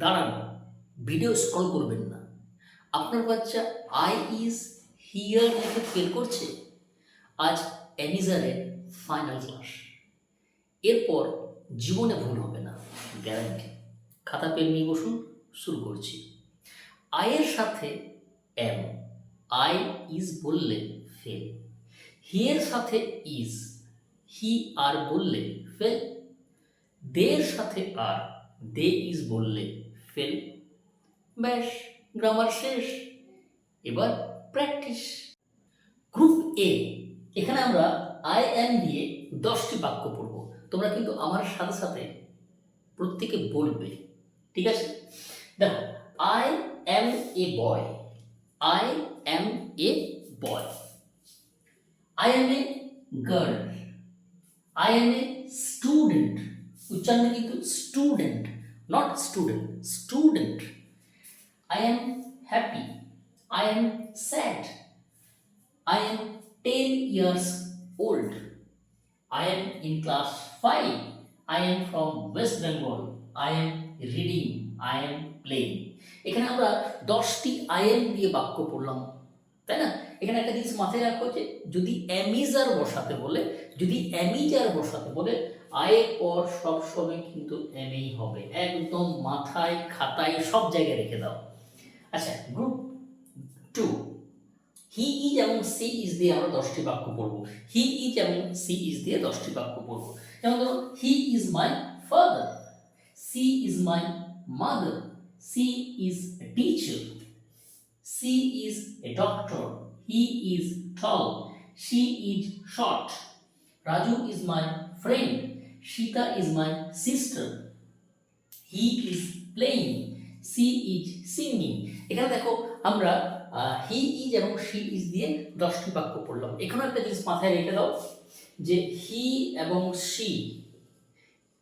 দাঁড়ান, video scroll করবেন না। আপনার বাচ্চা আই ইজ হিয়ার লিখে ফেল করছে। আজ অ্যামিজারের ফাইনাল ক্লাস, এরপর জীবনে ভুল হবে না, গ্যারান্টি। খাতা পেন নিয়ে বসুন, শুরু করছি। আয়ের সাথে এম, আই ইজ বললে ফেল। হিয়ের সাথে ইজ, হি আর বললে ফেল। দের সাথে আর, দে ইজ বললে ফেল। ব্যাস, গ্রামার শেষ। এবার প্র্যাকটিস। গ্রুপ এ, এখানে আমরা আই অ্যাম দিয়ে 10টি বাক্য পড়ব। তোমরা কিন্তু আমার সাথে সাথে প্রত্যেকে বলবে, ঠিক আছে? দেখো, I am A boy. I am A boy. I am a girl. I am a student. উচ্চারণ কিন্তু student, not student, student. I am happy. I am sad. I am 10 years old. I am in class 5. I am from West Bengal. I am reading. I am playing. এখানে আমরা 10টি I am দিয়ে বাক্য পড়লাম, তাই না? এখানে একটা জিনিস মাথায় রাখো যে যদি অ্যামিজার বসাতে বলে, যদি অ্যামিজার বসাতে বলে, আয়ের পর সবসময় কিন্তু এমই হবে। একদম মাথায়, খাতায়, সব জায়গায় রেখে দাও। আচ্ছা, গ্রুপ 2, হি ইজ এবং সি ইজ দিয়ে আমরা 10টি বাক্য পড়বো। হি ইজ এবং সি ইজ দিয়ে 10টি বাক্য পড়বো। যেমন ধরো, he is my father, she is my mother, she is a teacher, she is a doctor, he is tall, she is short, Raju is my friend, Sita is my sister, he is playing, she is singing. এখানে দেখো আমরা he is এবং she is দিয়ে 10টি বাক্য পড়লাম। এখানে একটা জিনিস মাথায় রেখে দাও যে হি এবং শি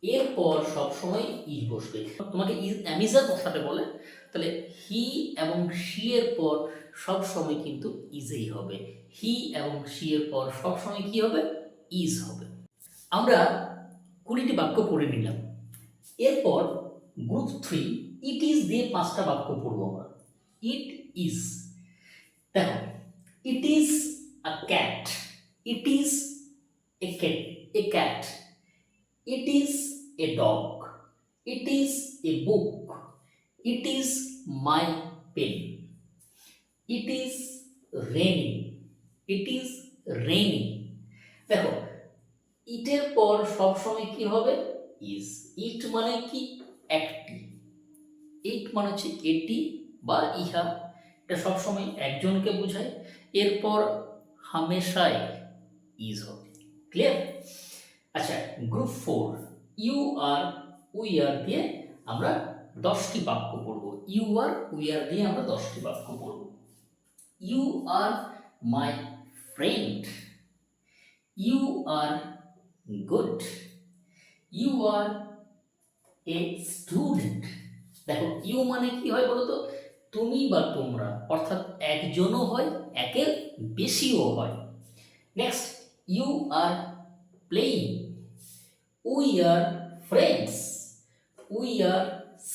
এরপর সবসময় ইজ বসবে। তোমাকে অ্যামিজার বসাতে বলে, তাহলে হি এবং শি এর পর সবসময় কিন্তু ইজেই হবে। হি এবং শি এর পর সবসময় কি হবে? ইজ হবে। আমরা 20টি বাক্য পড়ে নিলাম। এরপর গ্রুপ 3, ইট ইজ দিয়ে 5টা বাক্য পড়বো আমরা। ইট ইজ, দেখো, it is a cat, it is a cat, it is a dog, it is a book, it is my pen, it is raining, it is raining. দেখো, ইটের পর সবসময় কি হবে? ইজ। ইট মানে কি? একটি। ইট মানে হচ্ছে এটি বা ইহা, এটা সবসময় একজনকে বোঝায়। এরপর হামেশাই ইজ হবে। ক্লিয়ার? আচ্ছা, group 4, you are we are দিয়ে আমরা 10টি বাক্য পড়ব। ইউ আর উই আর দিয়ে আমরা 10টি বাক্য পড়ব। You are my friend, you are good, you are a student. দেখো, ইউ মানে কি হয় বলতো? তুমি বা তোমরা, অর্থাৎ একজনও হয়, একের বেশিও হয়। Next, you are playing, we are friends, we are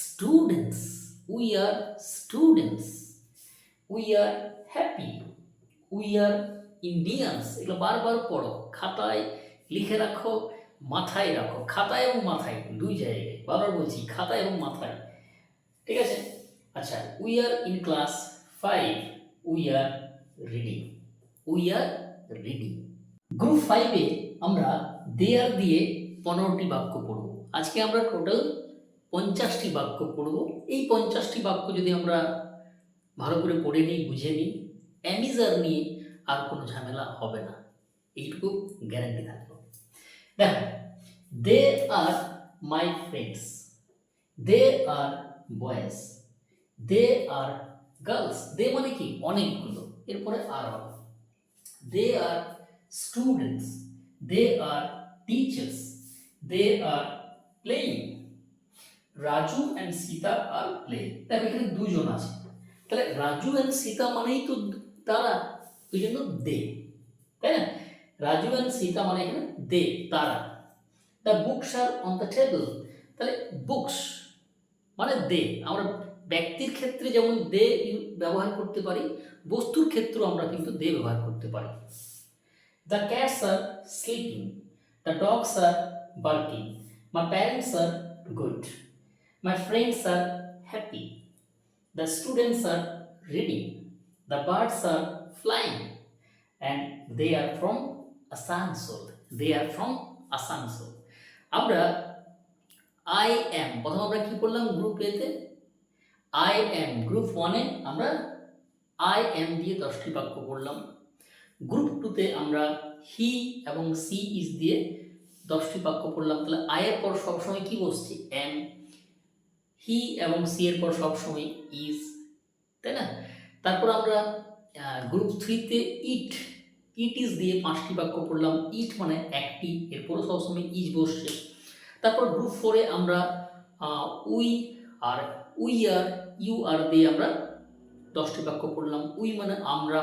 students, we are students, we are happy, we are Indians. এগুলো বারবার পড়ো, খাতায় লিখে রাখো, মাথায় রাখো। খাতায় এবং মাথায়, দুই জায়গায়। বারবার বলছি, খাতায় এবং মাথায়, ঠিক আছে? আচ্ছা, we are in class 5, we are reading, we are reading. Group 5-এ আমরা দেয়ার দিয়ে 15টি বাক্য পড়ব। আজকে আমরা টোটাল 50টি বাক্য পড়ব। এই 50টি বাক্য যদি আমরা ভালো করে পড়ে নিই, বুঝে নিই, অ্যামিজার নিয়ে আর কোনো ঝামেলা হবে না, এইটুকু গ্যারান্টি থাকলো। দেখো, they are my friends, they are boys, they are girls. They মানে কি? অনেকগুলো, এরপরে আর হবে। They are students, they are teachers, they are playing, Raju and Sita are playing. দেখো, এখানে দুজন আছে, তাহলে রাজু অ্যান্ড সীতা মানেই তো তারা, ওই জন্য দে, তাই না? রাজু অ্যান্ড সীতা মানে এখানে দে, তারা। The books are on the table, তাহলে বুকস মানে দে। আমরা ব্যক্তির ক্ষেত্রে যেমন দে ব্যবহার করতে পারি, বস্তুর ক্ষেত্রেও আমরা কিন্তু দে ব্যবহার করতে পারি। The cats are sleeping, the dogs are barking, my parents are good, my friends are happy, the students are reading, the birds are flying, and they are from Asansol. They are from Asansol. আমরা I am প্রথম আমরা কি পড়লাম group এতে? I am group 1-এ আমরা I am দিয়ে 10টি বাক্য পড়লাম। গ্রুপ 2-তে আমরা হি এবং সি ইজ দিয়ে 10টি বাক্য পড়লাম। তাহলে I এর পর সবসময় কি বসছে? am, হি এবং সি এর পর সবসময় ইজ, তাই না? তারপর আমরা গ্রুপ 3-তে ইট ইজ দিয়ে 5টি বাক্য পড়লাম। ইট মানে একটি, এরপরও সবসময় ইজ বসছে। তারপর গ্রুপ 4-এ আমরা we are we are you are দিয়ে আমরা 10টি বাক্য পড়লাম। উই মানে আমরা,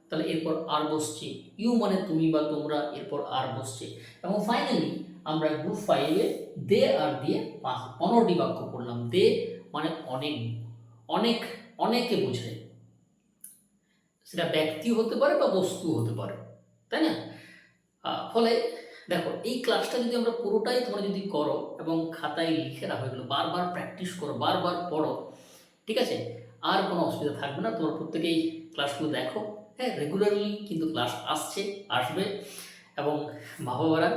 তাহলে এরপর আর বসছে। ইউ মানে তুমি বা তোমরা, এরপর আর বসছে। এবং ফাইনালি আমরা গ্রুপ 5-এ দে আর দিয়ে 15টি বাক্য পড়লাম। দে মানে অনেক, অনেক, অনেকে বোঝায়। সেটা ব্যক্তি হতে পারে বা বস্তু হতে পারে, তাই না? ফলে দেখো, এই ক্লাসটা যদি আমরা পুরোটাই তোমরা যদি করো এবং খাতায় লিখে রাখো, এগুলো বারবার প্র্যাকটিস করো, বারবার পড়ো, ঠিক আছে? আর কোনো অসুবিধা থাকবে না। তোমরা প্রত্যেকেই ক্লাসগুলো দেখো, হ্যাঁ, রেগুলারলি কিন্তু ক্লাস আসবে। এবং মা-বাবারা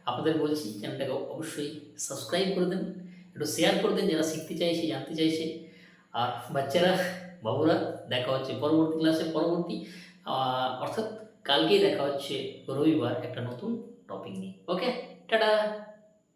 আপনাদের বলছি, চ্যানেলটাকে অবশ্যই সাবস্ক্রাইব করে দেন, একটু শেয়ার করে দেন যারা শিখতে চাইছে, জানতে চাইছে। আর বাচ্চারা, বাবুরা, দেখা হচ্ছে পরবর্তী ক্লাসে, অর্থাৎ কালকেই দেখা হচ্ছে রবিবার একটা নতুন টপিক নিয়ে। ওকে, টাটা।